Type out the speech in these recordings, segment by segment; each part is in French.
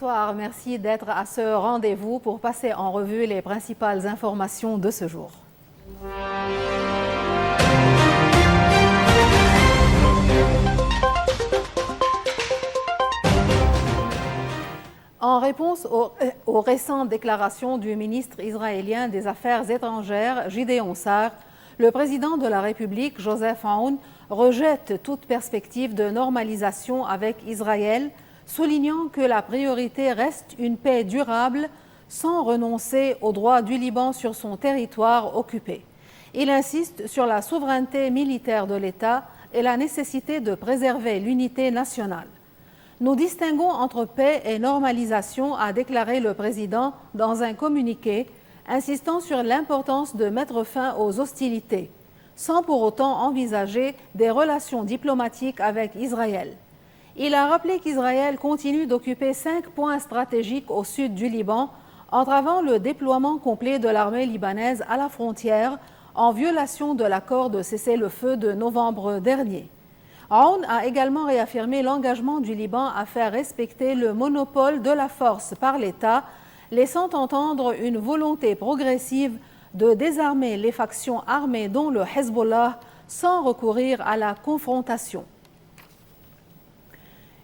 bonsoir. Merci d'être à ce rendez-vous pour passer en revue les principales informations de ce jour. En réponse aux récentes déclarations du ministre israélien des Affaires étrangères, Gideon Sa'ar, le président de la République, Joseph Aoun, rejette toute perspective de normalisation avec Israël, soulignant que la priorité reste une paix durable sans renoncer aux droits du Liban sur son territoire occupé. Il insiste sur la souveraineté militaire de l'État et la nécessité de préserver l'unité nationale. Nous distinguons entre paix et normalisation, a déclaré le président dans un communiqué, insistant sur l'importance de mettre fin aux hostilités, sans pour autant envisager des relations diplomatiques avec Israël. Il a rappelé qu'Israël continue d'occuper 5 points stratégiques au sud du Liban, entravant le déploiement complet de l'armée libanaise à la frontière, en violation de l'accord de cessez-le-feu de novembre dernier. Aoun a également réaffirmé l'engagement du Liban à faire respecter le monopole de la force par l'État, laissant entendre une volonté progressive de désarmer les factions armées dont le Hezbollah sans recourir à la confrontation.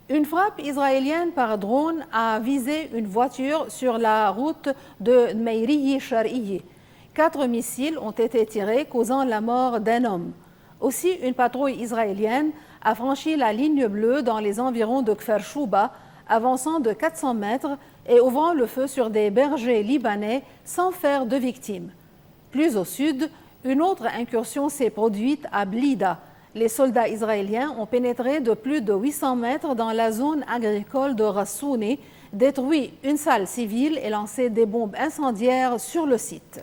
Une frappe israélienne par drone a visé une voiture sur la route de Meiriyi-Shar'iyi. 4 missiles ont été tirés, causant la mort d'un homme. Aussi, une patrouille israélienne a franchi la ligne bleue dans les environs de Kfar Shouba, avançant de 400 mètres et ouvrant le feu sur des bergers libanais sans faire de victimes. Plus au sud, une autre incursion s'est produite à Blida. Les soldats israéliens ont pénétré de plus de 800 mètres dans la zone agricole de Rassouni, détruit une salle civile et lancé des bombes incendiaires sur le site.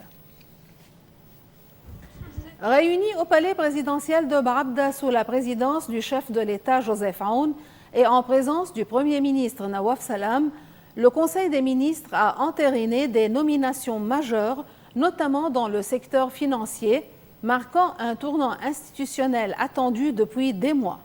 Réunis au palais présidentiel de Baabda sous la présidence du chef de l'État Joseph Aoun et en présence du Premier ministre Nawaf Salam, le Conseil des ministres a entériné des nominations majeures, notamment dans le secteur financier, marquant un tournant institutionnel attendu depuis des mois.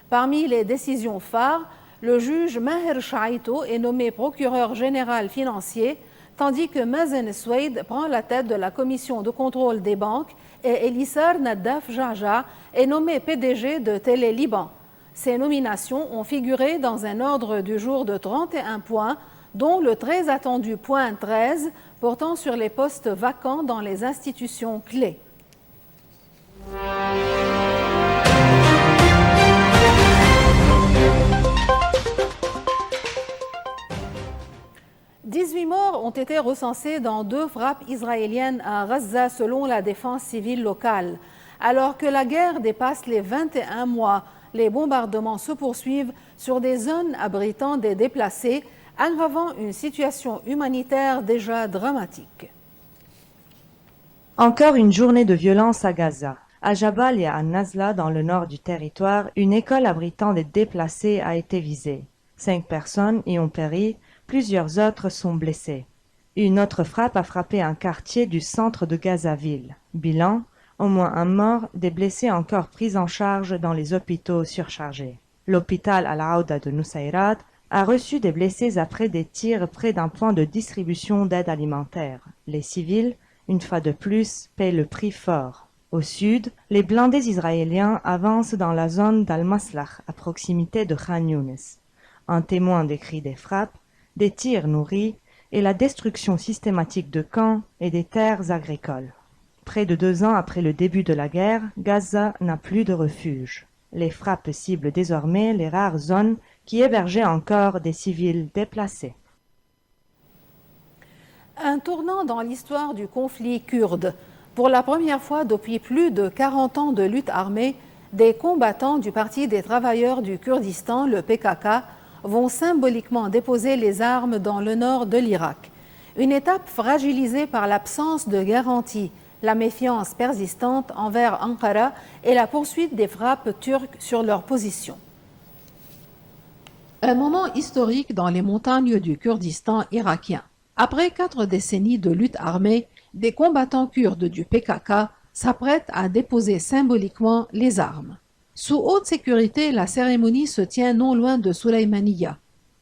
Parmi les décisions phares, le juge Maher Shaito est nommé procureur général financier, tandis que Mazen Swade prend la tête de la commission de contrôle des banques et Elissar Nadaf Jaja est nommé PDG de Télé Liban. Ces nominations ont figuré dans un ordre du jour de 31 points, dont le très attendu point 13 portant sur les postes vacants dans les institutions clés. 18 morts ont été recensés dans 2 frappes israéliennes à Gaza selon la défense civile locale. Alors que la guerre dépasse les 21 mois, les bombardements se poursuivent sur des zones abritant des déplacés, aggravant une situation humanitaire déjà dramatique. Encore une journée de violence à Gaza. À Jabal et à Nazla, dans le nord du territoire, une école abritant des déplacés a été visée. 5 personnes y ont péri, plusieurs autres sont blessées. Une autre frappe a frappé un quartier du centre de Gaza-Ville. Bilan, au moins un mort, des blessés encore pris en charge dans les hôpitaux surchargés. L'hôpital Al-Aouda de Nusayrat a reçu des blessés après des tirs près d'un point de distribution d'aide alimentaire. Les civils, une fois de plus, paient le prix fort. Au sud, les blindés israéliens avancent dans la zone d'Al-Maslach, à proximité de Khan Younes. Un témoin décrit des frappes, des tirs nourris et la destruction systématique de camps et des terres agricoles. Près de 2 ans après le début de la guerre, Gaza n'a plus de refuge. Les frappes ciblent désormais les rares zones qui hébergeaient encore des civils déplacés. Un tournant dans l'histoire du conflit kurde. Pour la première fois depuis plus de 40 ans de lutte armée, des combattants du Parti des travailleurs du Kurdistan, le PKK, vont symboliquement déposer les armes dans le nord de l'Irak. Une étape fragilisée par l'absence de garantie, la méfiance persistante envers Ankara et la poursuite des frappes turques sur leur position. Un moment historique dans les montagnes du Kurdistan irakien. Après 4 décennies de lutte armée, des combattants kurdes du PKK s'apprêtent à déposer symboliquement les armes. Sous haute sécurité, la cérémonie se tient non loin de Sulaymaniya.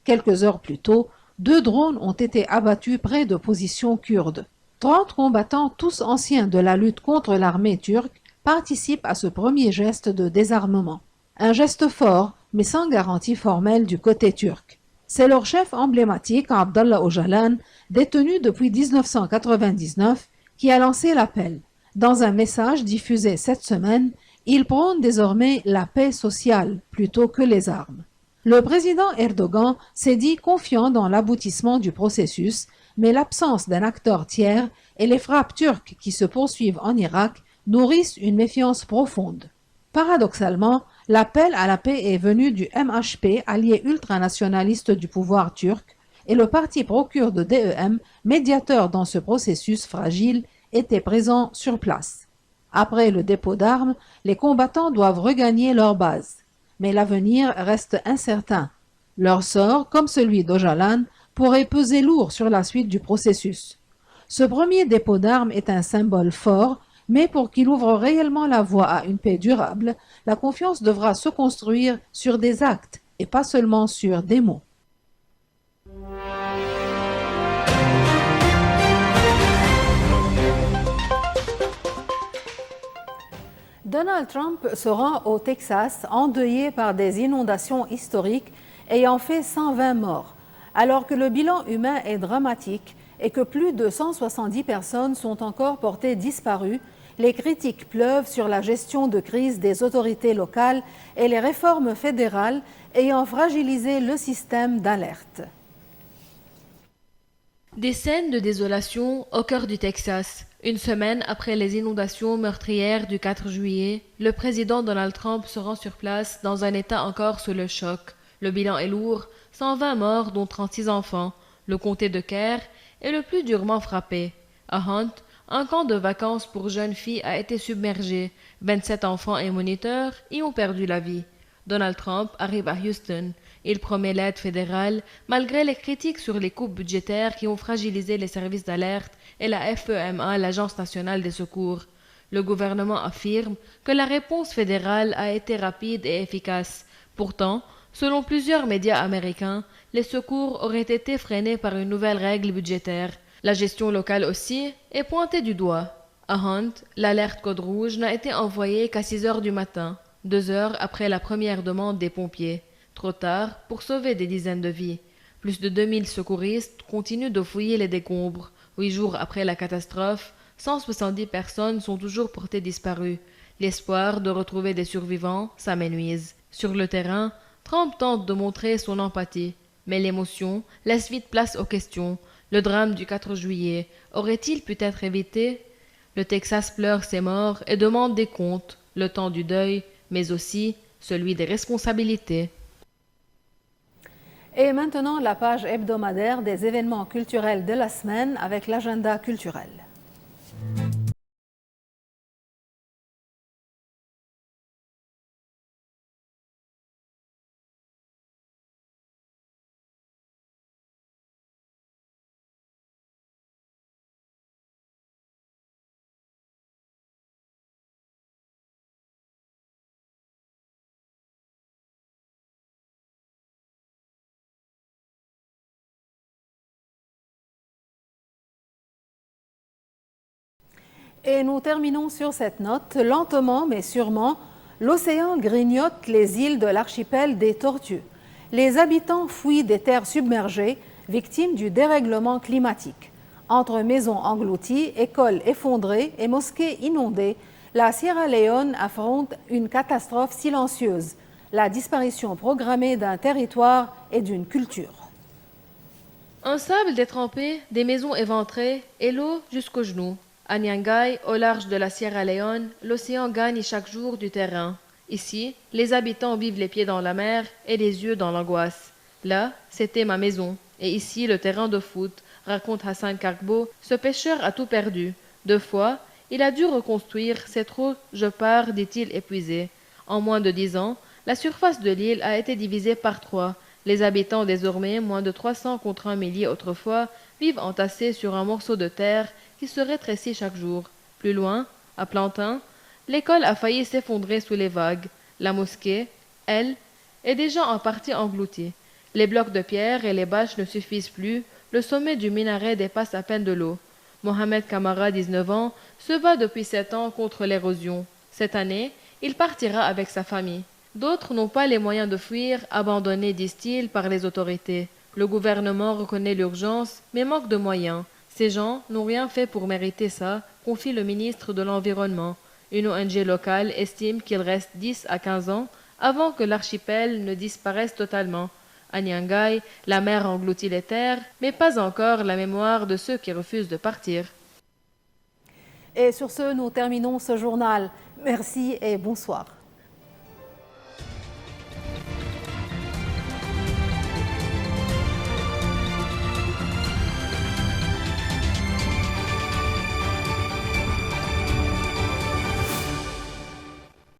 Quelques heures plus tôt, 2 drones ont été abattus près de positions kurdes. 30 combattants, tous anciens de la lutte contre l'armée turque, participent à ce premier geste de désarmement. Un geste fort, mais sans garantie formelle du côté turc. C'est leur chef emblématique, Abdallah Öcalan, détenu depuis 1999, qui a lancé l'appel. Dans un message diffusé cette semaine, il prône désormais la paix sociale plutôt que les armes. Le président Erdogan s'est dit confiant dans l'aboutissement du processus, mais l'absence d'un acteur tiers et les frappes turques qui se poursuivent en Irak nourrissent une méfiance profonde. Paradoxalement, l'appel à la paix est venu du MHP, allié ultranationaliste du pouvoir turc, et le parti pro-kurde DEM, médiateur dans ce processus fragile, était présent sur place. Après le dépôt d'armes, les combattants doivent regagner leur base. Mais l'avenir reste incertain. Leur sort, comme celui d'Öcalan, pourrait peser lourd sur la suite du processus. Ce premier dépôt d'armes est un symbole fort, mais pour qu'il ouvre réellement la voie à une paix durable, la confiance devra se construire sur des actes et pas seulement sur des mots. Donald Trump se rend au Texas endeuillé par des inondations historiques ayant fait 120 morts, alors que le bilan humain est dramatique et que plus de 170 personnes sont encore portées disparues. Les critiques pleuvent sur la gestion de crise des autorités locales et les réformes fédérales ayant fragilisé le système d'alerte. Des scènes de désolation au cœur du Texas. Une semaine après les inondations meurtrières du 4 juillet, le président Donald Trump se rend sur place dans un état encore sous le choc. Le bilan est lourd, 120 morts dont 36 enfants. Le comté de Kerr est le plus durement frappé. À Hunt, un camp de vacances pour jeunes filles a été submergé. 27 enfants et moniteurs y ont perdu la vie. Donald Trump arrive à Houston. Il promet l'aide fédérale, malgré les critiques sur les coupes budgétaires qui ont fragilisé les services d'alerte et la FEMA, l'Agence nationale des secours. Le gouvernement affirme que la réponse fédérale a été rapide et efficace. Pourtant, selon plusieurs médias américains, les secours auraient été freinés par une nouvelle règle budgétaire. La gestion locale aussi est pointée du doigt. À Hunt, l'alerte code rouge n'a été envoyée qu'à 6 heures du matin, 2 heures après la première demande des pompiers. Trop tard pour sauver des dizaines de vies. Plus de 2000 secouristes continuent de fouiller les décombres. 8 jours après la catastrophe, 170 personnes sont toujours portées disparues. L'espoir de retrouver des survivants s'amenuise. Sur le terrain, Trump tente de montrer son empathie. Mais l'émotion laisse vite place aux questions. Le drame du 4 juillet aurait-il pu être évité? Le Texas pleure ses morts et demande des comptes, le temps du deuil, mais aussi celui des responsabilités. Et maintenant, la page hebdomadaire des événements culturels de la semaine avec l'agenda culturel. Et nous terminons sur cette note. Lentement mais sûrement, l'océan grignote les îles de l'archipel des Tortues. Les habitants fuient des terres submergées, victimes du dérèglement climatique. Entre maisons englouties, écoles effondrées et mosquées inondées, la Sierra Leone affronte une catastrophe silencieuse, la disparition programmée d'un territoire et d'une culture. Un sable détrempé, des maisons éventrées et l'eau jusqu'aux genoux. À Niangay, au large de la Sierra Leone, l'océan gagne chaque jour du terrain. Ici, les habitants vivent les pieds dans la mer et les yeux dans l'angoisse. Là, c'était ma maison, et ici le terrain de foot, raconte Hassan Kargbo. Ce pêcheur a tout perdu. 2 fois, il a dû reconstruire, c'est trop, je pars, dit-il épuisé. En moins de 10 ans, la surface de l'île a été divisée par 3. Les habitants désormais, moins de 300 contre 1 millier autrefois, vivent entassés sur un morceau de terre qui se rétrécit chaque jour. Plus loin, à Plantin, l'école a failli s'effondrer sous les vagues. La mosquée, elle, est déjà en partie engloutie. Les blocs de pierre et les bâches ne suffisent plus, le sommet du minaret dépasse à peine de l'eau. Mohamed Kamara, 19 ans, se bat depuis 7 ans contre l'érosion. Cette année, il partira avec sa famille. D'autres n'ont pas les moyens de fuir, abandonnés, disent-ils, par les autorités. Le gouvernement reconnaît l'urgence, mais manque de moyens. Ces gens n'ont rien fait pour mériter ça, confie le ministre de l'Environnement. Une ONG locale estime qu'il reste 10 à 15 ans avant que l'archipel ne disparaisse totalement. À Niangai, la mer engloutit les terres, mais pas encore la mémoire de ceux qui refusent de partir. Et sur ce, nous terminons ce journal. Merci et bonsoir.